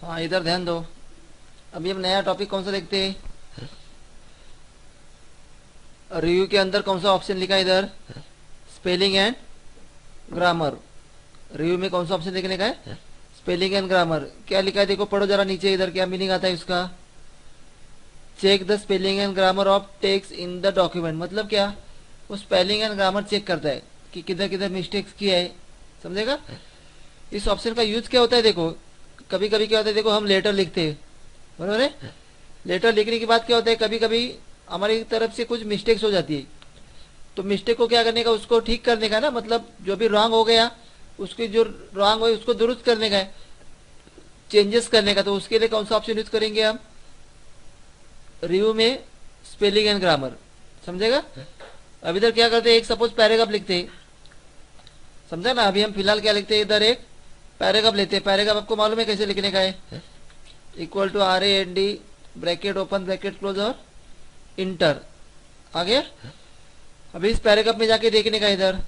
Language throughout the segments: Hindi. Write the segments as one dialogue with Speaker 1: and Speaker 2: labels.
Speaker 1: हाँ, इधर ध्यान दो। अभी हम नया टॉपिक कौन सा देखते हैं? रिव्यू के अंदर कौन सा ऑप्शन लिखा है इधर? Spelling and grammar. रिव्यू में कौन सा ऑप्शन देखने का है? Spelling and grammar. क्या लिखा है देखो, पढ़ो जरा नीचे इधर, क्या मीनिंग आता है इसका? Check the spelling and grammar of text in the document. मतलब क्या? वो स्पेलिंग एंड ग्रामर चेक करता है कि किधर किधर मिस्टेक्स किया है। समझेगा? इस ऑप्शन का यूज क्या होता है देखो, कभी कभी क्या होता है देखो, हम लेटर लिखते हैं, बरोबर है? लेटर लिखने के बाद क्या होता है, कभी कभी हमारी तरफ से कुछ मिस्टेक्स हो जाती है। तो मिस्टेक को क्या करने का, उसको ठीक करने का ना, मतलब जो भी रॉन्ग हो गया उसकी जो रॉन्ग हो उसको दुरुस्त करने का है, चेंजेस करने का। तो उसके लिए कौन सा ऑप्शन यूज करेंगे हम? रिव्यू में स्पेलिंग एंड ग्रामर। समझेगा? अब इधर क्या करते हैं, एक सपोज पैराग्राफ लिखते हैं, समझा ना? अभी हम फिलहाल क्या लिखते हैं, इधर एक पैराग्राफ लेते हैं। पैराग्राफ आपको मालूम है कैसे लिखने का है? Equal to RAND bracket open bracket close और इंटर। आ गया? अभी इस पैराग्राफ में जाके देखने का इधर,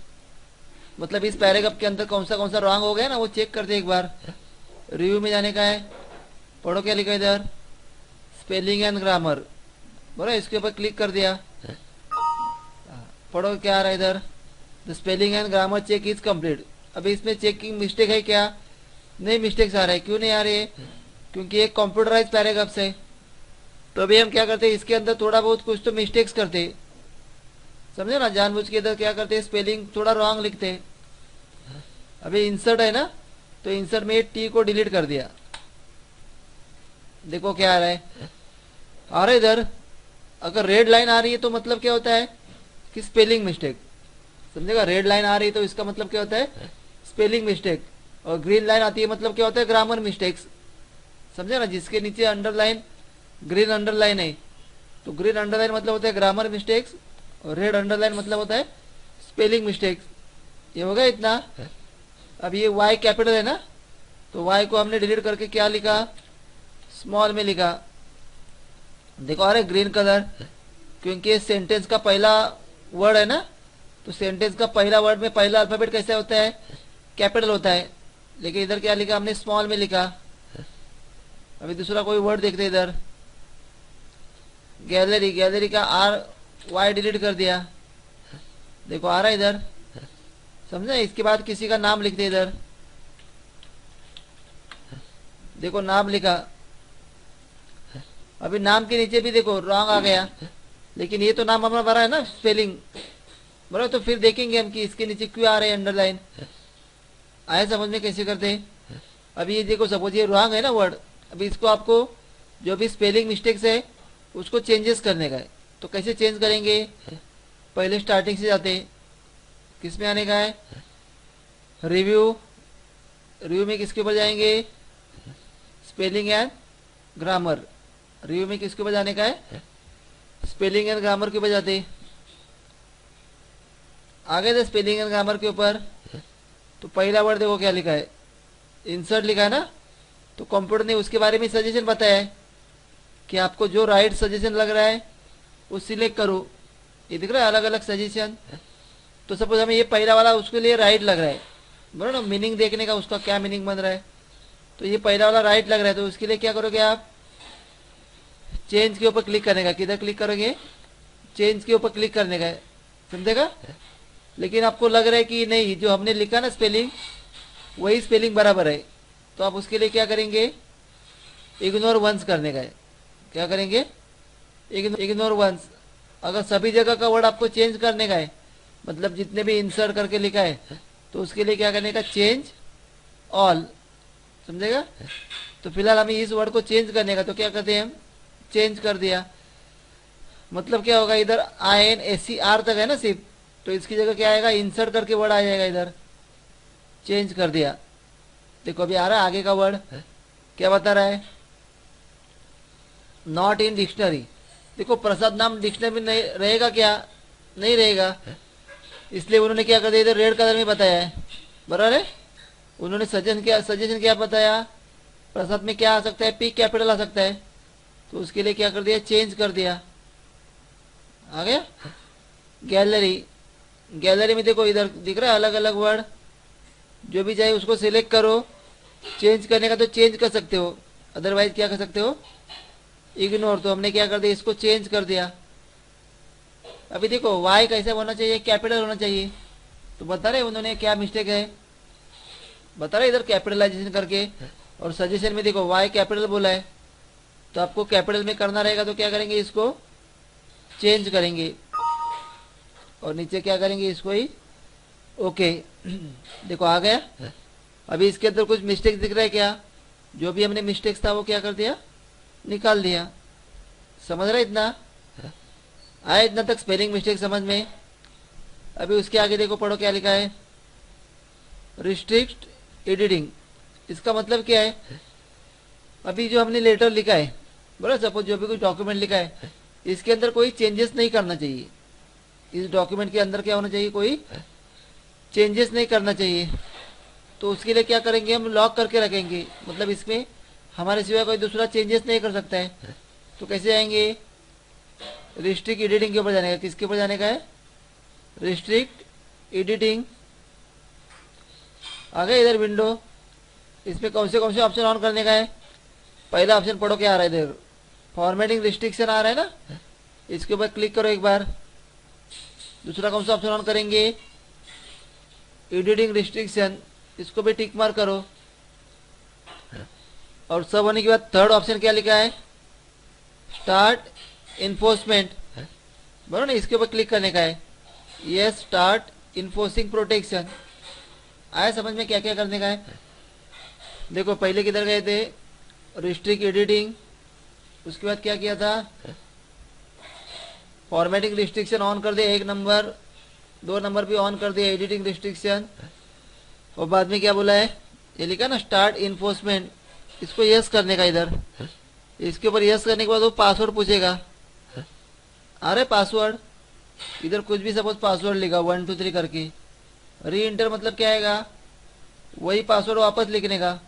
Speaker 1: मतलब इस पैराग्राफ के अंदर कौन सा रॉन्ग हो गया ना, वो चेक करते एक बार। रिव्यू में जाने का है, पढ़ो क्या लिखा है इधर, स्पेलिंग एंड ग्रामर। बोलो, इसके ऊपर क्लिक कर दिया, पढ़ो क्या आ रहा है इधर, the spelling and grammar check is complete. अभी इसमें चेकिंग मिस्टेक है क्या? नहीं, मिस्टेक्स आ रहा है। क्यों नहीं आ रही है? क्योंकि एक कंप्यूटराइज पैराग्राफ्स है। तो अभी हम क्या करते हैं, इसके अंदर थोड़ा बहुत कुछ तो मिस्टेक्स करते हैं, समझे ना? जानबूझ के इधर क्या करते हैं, स्पेलिंग थोड़ा रॉन्ग लिखते हैं। अभी इंसर्ट है ना, तो इंसर्ट में टी को डिलीट कर दिया। देखो क्या आ रहा है, आ रहा है इधर। अगर रेड लाइन आ रही है तो मतलब क्या होता है कि स्पेलिंग मिस्टेक। समझेगा? रेड लाइन आ रही है तो इसका मतलब क्या होता है, स्पेलिंग मिस्टेक। और ग्रीन लाइन आती है मतलब क्या होता है, ग्रामर मिस्टेक्स। समझे ना? जिसके नीचे अंडरलाइन, ग्रीन अंडरलाइन है, तो ग्रीन अंडरलाइन मतलब होता है ग्रामर मिस्टेक्स, और रेड अंडरलाइन मतलब होता है स्पेलिंग मिस्टेक्स। ये हो गया इतना। अब ये वाई कैपिटल है ना, तो वाई को हमने डिलीट करके क्या लिखा, स्मॉल में लिखा। देखो आ रहा है ग्रीन कलर, क्योंकि ये सेंटेंस का पहला वर्ड है ना, तो सेंटेंस का पहला वर्ड में पहला अल्फाबेट कैसा होता है, कैपिटल होता है। लेकिन इधर क्या लिखा हमने, स्मॉल में लिखा। अभी दूसरा कोई वर्ड देखते हैं इधर, गैलरी, गैलरी का RY डिलीट कर दिया। देखो आ रहा है इधर, समझा? इसके बाद किसी का नाम लिखते इधर, देखो नाम लिखा। अभी नाम के नीचे भी देखो रॉन्ग आ गया, लेकिन ये तो नाम हमारा भरा है ना, स्पेलिंग, बराबर। तो फिर देखेंगे हम कि इसके नीचे क्यों आ रहे हैं अंडरलाइन। आया समझ में कैसे करते हैं? अभी ये देखो, सपोज ये रॉन्ग है ना वर्ड, अभी इसको आपको जो भी स्पेलिंग मिस्टेक्स है उसको चेंजेस करने का है। तो कैसे चेंज करेंगे? पहले स्टार्टिंग से जाते हैं, किस में आने का है, रिव्यू। रिव्यू में किसके ऊपर जाएंगे, स्पेलिंग एंड ग्रामर। रिव्यू में किसके ऊपर जाने का है, स्पेलिंग एंड ग्रामर के ऊपर जाते। आगे थे स्पेलिंग एंड ग्रामर के ऊपर, तो पहला वर्ड देखो क्या लिखा है, इंसर्ट लिखा है ना। तो कंप्यूटर ने उसके बारे में सजेशन बताया है कि आपको जो राइट सजेशन लग रहा है वो सिलेक्ट करो। ये दिख रहा है अलग अलग सजेशन। तो सपोज हमें ये पहला वाला उसके लिए राइट लग रहा है, बराबर ना? मीनिंग देखने का, उसका क्या मीनिंग बन रहा है। तो ये पहला वाला राइट लग रहा है, तो उसके लिए क्या करोगे आप, चेंज के ऊपर क्लिक करने का। किधर क्लिक करोगे, चेंज के ऊपर क्लिक करने का है। समझेगा? लेकिन आपको लग रहा है कि नहीं, जो हमने लिखा ना स्पेलिंग, वही स्पेलिंग बराबर है, तो आप उसके लिए क्या करेंगे, इग्नोर वंस करने का है। क्या करेंगे, इग्नोर वंस। अगर सभी जगह का वर्ड आपको चेंज करने का है, मतलब जितने भी इंसर्ट करके लिखा है, तो उसके लिए क्या करने का, चेंज ऑल। समझेगा? तो फिलहाल हमें इस वर्ड को चेंज करने का, तो क्या करते हैं हम, चेंज कर दिया। मतलब क्या होगा, इधर INSER तक है ना सिर्फ, तो इसकी जगह क्या आएगा, इंसर्ट करके वर्ड आ जाएगा इधर। चेंज कर दिया। देखो अभी आ रहा है आगे का वर्ड, क्या बता रहा है, नॉट इन डिक्शनरी। देखो प्रसाद नाम डिक्शनरी में नहीं रहेगा क्या, नहीं रहेगा, इसलिए उन्होंने क्या कर दिया, इधर रेड कलर में बताया है, बराबर है? उन्होंने सजेशन क्या बताया, प्रसाद में क्या आ सकता है, P कैपिटल आ सकता है, तो उसके लिए क्या कर दिया, चेंज कर दिया। आ गया? गैलरी, गैलरी में देखो इधर दिख रहा है अलग अलग वर्ड, जो भी चाहे उसको सिलेक्ट करो। चेंज करने का तो चेंज कर सकते हो। अदरवाइज क्या कर सकते हो, इग्नोर। तो हमने क्या कर दिया, इसको चेंज कर दिया। अभी देखो y कैसा होना चाहिए, कैपिटल होना चाहिए। तो बता रहे उन्होंने क्या मिस्टेक है, बता रहे इधर कैपिटलाइजेशन करके, और सजेशन में देखो y कैपिटल बोला है, तो आपको कैपिटल में करना रहेगा। तो क्या करेंगे, इसको चेंज करेंगे और नीचे क्या करेंगे, इसको ही ओके। देखो आ गया। अभी इसके अंदर कुछ मिस्टेक दिख रहा है क्या, जो भी हमने मिस्टेक्स था वो क्या कर दिया, निकाल दिया। समझ रहे इतना, आया इतना तक स्पेलिंग मिस्टेक समझ में। अभी उसके आगे देखो, पढ़ो क्या लिखा है, रिस्ट्रिक्ट एडिटिंग। इसका मतलब क्या है, अभी जो हमने लेटर लिखा है, बराबर, सपोज जो भी कुछ डॉक्यूमेंट लिखा है, इसके अंदर कोई चेंजेस नहीं करना चाहिए। इस डॉक्यूमेंट के अंदर क्या होना चाहिए, कोई चेंजेस नहीं करना चाहिए। तो उसके लिए क्या करेंगे, हम लॉक करके रखेंगे, मतलब इसमें हमारे सिवाय कोई दूसरा चेंजेस नहीं कर सकता है। तो कैसे आएंगे, रिस्ट्रिक्ट एडिटिंग के ऊपर जाने का। किसके ऊपर जाने का है, रिस्ट्रिक्ट एडिटिंग। आ गए इधर विंडो, इसमें कौन से ऑप्शन ऑन करने का है। पहला ऑप्शन पढ़ो क्या आ रहा है इधर, फॉर्मेटिंग रिस्ट्रिक्शन आ रहा है ना, इसके ऊपर क्लिक करो एक बार। दूसरा कौन सा ऑप्शन ऑन करेंगे, एडिटिंग रिस्ट्रिक्शन, इसको भी टिक मार करो। और सब होने के बाद थर्ड ऑप्शन क्या लिखा है, स्टार्ट इन्फोर्समेंट, बराबर ना, इसके ऊपर क्लिक करने का है। ये स्टार्ट इन्फोर्सिंग प्रोटेक्शन। आया समझ में क्या क्या करने का है। देखो पहले किधर गए थे, रिस्ट्रिक्ट एडिटिंग, उसके बाद क्या किया था, फॉर्मेटिंग रिस्ट्रिक्शन ऑन कर दिया 1 नंबर, 2 नंबर भी ऑन कर दिया एडिटिंग रिस्ट्रिक्शन, और बाद में क्या बोला है, ये लिखा ना स्टार्ट इन्फोर्समेंट, इसको यस करने का इधर। इसके ऊपर यस करने के बाद वो पासवर्ड पूछेगा। अरे पासवर्ड, इधर कुछ भी सपोज पासवर्ड लिखा 1 2 3 करके, री इंटर मतलब क्या आएगा, वही पासवर्ड वापस लिखने का।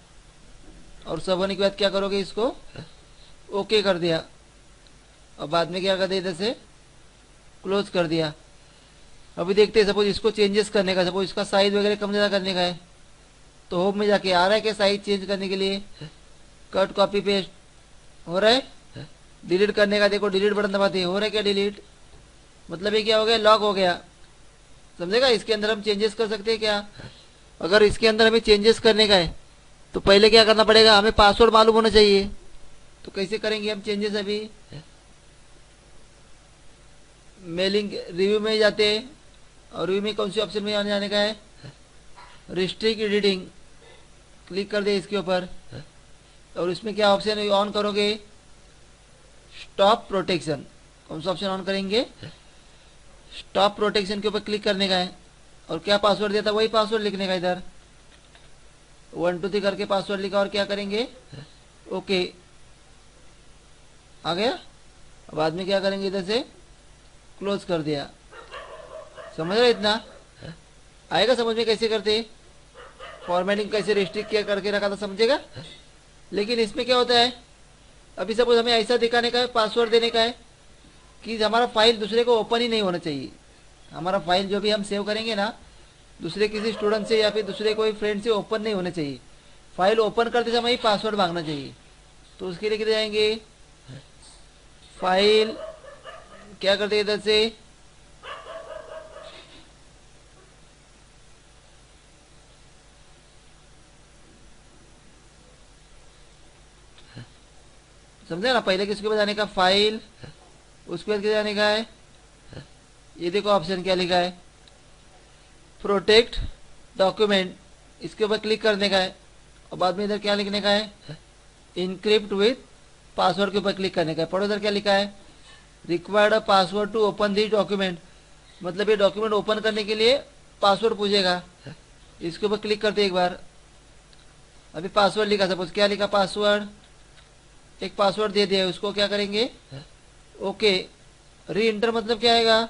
Speaker 1: और सब होने के बाद क्या करोगे, इसको ओके कर दिया, और बाद में क्या कर दिया, इधर से क्लोज कर दिया। अभी देखते हैं, सपोज इसको चेंजेस करने का, सपोज इसका साइज वगैरह कम ज़्यादा करने का है, तो होम में जाके आ रहा है क्या साइज चेंज करने के लिए, कट कॉपी पेस्ट हो रहा है। डिलीट करने का देखो, डिलीट बटन दबाते हो रहा है क्या डिलीट, मतलब ये क्या हो गया, लॉक हो गया। समझेगा, इसके अंदर हम चेंजेस कर सकते हैं क्या। अगर इसके अंदर हमें चेंजेस करने का है तो पहले क्या करना पड़ेगा, हमें पासवर्ड मालूम होना चाहिए। तो कैसे करेंगे हम चेंजेस, अभी मेलिंग रिव्यू में जाते हैं, और रिव्यू में कौन सी ऑप्शन में आने जाने का है, रिस्ट्रिक्ट एडिटिंग, क्लिक कर दे इसके ऊपर, और इसमें क्या ऑप्शन ऑन करोगे, स्टॉप प्रोटेक्शन। कौन सा ऑप्शन ऑन करेंगे, स्टॉप प्रोटेक्शन के ऊपर क्लिक करने का है, और क्या पासवर्ड दिया था वही पासवर्ड लिखने का, इधर 1 2 3 करके पासवर्ड लिखा, और क्या करेंगे, ओके आ गया। बाद में क्या करेंगे, इधर से क्लोज कर दिया। समझ रहे इतना, आएगा समझ में कैसे करते, फॉर्मेटिंग कैसे रिस्ट्रिक्ट किया करके रखा था, समझेगा। लेकिन इसमें क्या होता है, अभी सपोज हमें ऐसा दिखाने का है, पासवर्ड देने का है कि हमारा फाइल दूसरे को ओपन ही नहीं होना चाहिए। हमारा फाइल जो भी हम सेव करेंगे ना, दूसरे किसी स्टूडेंट से या फिर दूसरे कोई फ्रेंड से ओपन नहीं होना चाहिए। फाइल ओपन करते समय ही पासवर्ड मांगना चाहिए। तो उसके लिए किधर जाएंगे, फाइल, क्या करते हैं इधर से, समझे ना, पहले किसके पास जाने का, फाइल, उसके बाद किधर जाने का है, ये देखो ऑप्शन क्या लिखा है, प्रोटेक्ट डॉक्यूमेंट, इसके ऊपर क्लिक करने का है, और बाद में इधर क्या लिखने का है, इनक्रिप्ट विथ पासवर्ड के ऊपर क्लिक करने का है। पढ़ो इधर क्या लिखा है, required a password to open this document, मतलब ये डॉक्यूमेंट ओपन करने के लिए पासवर्ड पूछेगा। इसके ऊपर क्लिक करते एक बार, अभी पासवर्ड लिखा, सपोज क्या लिखा, पासवर्ड, एक पासवर्ड दे दिया, उसको क्या करेंगे, ओके। री इंटर मतलब क्या आएगा,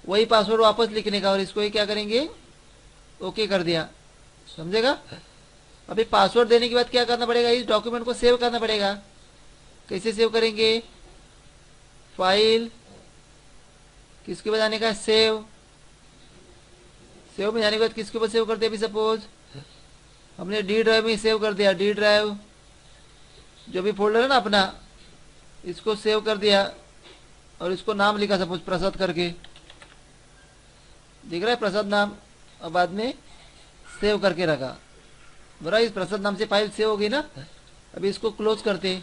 Speaker 1: वही पासवर्ड वापस लिखने का, और इसको ही क्या करेंगे, ओके कर दिया। समझेगा। अभी पासवर्ड देने के बाद क्या करना पड़ेगा, इस डॉक्यूमेंट को सेव करना पड़ेगा। कैसे सेव करेंगे, फाइल, किसके बाद जाने का, सेव, सेव में जाने के बाद किसके ऊपर सेव करते हैं, अभी सपोज हमने डी ड्राइव में सेव कर दिया, डी ड्राइव, जो भी फोल्डर है ना अपना, इसको सेव कर दिया और इसको नाम लिखा सपोज प्रसाद करके, दिख रहा है प्रसाद नाम, और बाद में सेव करके रखा। बराबर, इस प्रसाद नाम से फाइल सेव होगी ना। अभी इसको क्लोज करते,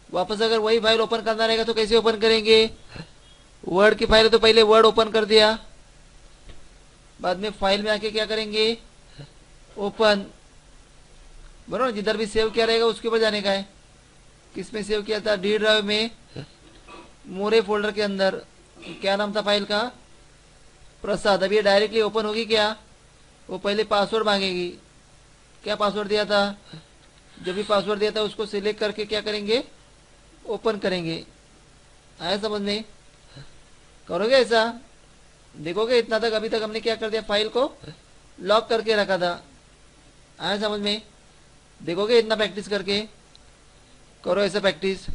Speaker 1: वापस अगर वही फाइल ओपन करना रहेगा तो कैसे ओपन करेंगे? वर्ड की फाइल है तो पहले वर्ड ओपन कर दिया, बाद में फाइल में आके क्या करेंगे? ओपन। बराबर, जिधर भी सेव किया रहेगा उसके ऊपर जाने का है। किस में सेव किया था? डी ड्राइव में, मोरे फोल्डर के अंदर। क्या नाम था फाइल का? प्रसाद। अभी ये डायरेक्टली ओपन होगी क्या? वो पहले पासवर्ड मांगेगी। क्या पासवर्ड दिया था? जो भी पासवर्ड दिया था उसको सिलेक्ट करके क्या करेंगे? ओपन करेंगे। आया समझ में? करोगे ऐसा? देखोगे इतना तक अभी तक हमने क्या कर दिया? फाइल को लॉक करके रखा था। आया समझ में? देखोगे इतना प्रैक्टिस करके? करो ऐसा प्रैक्टिस।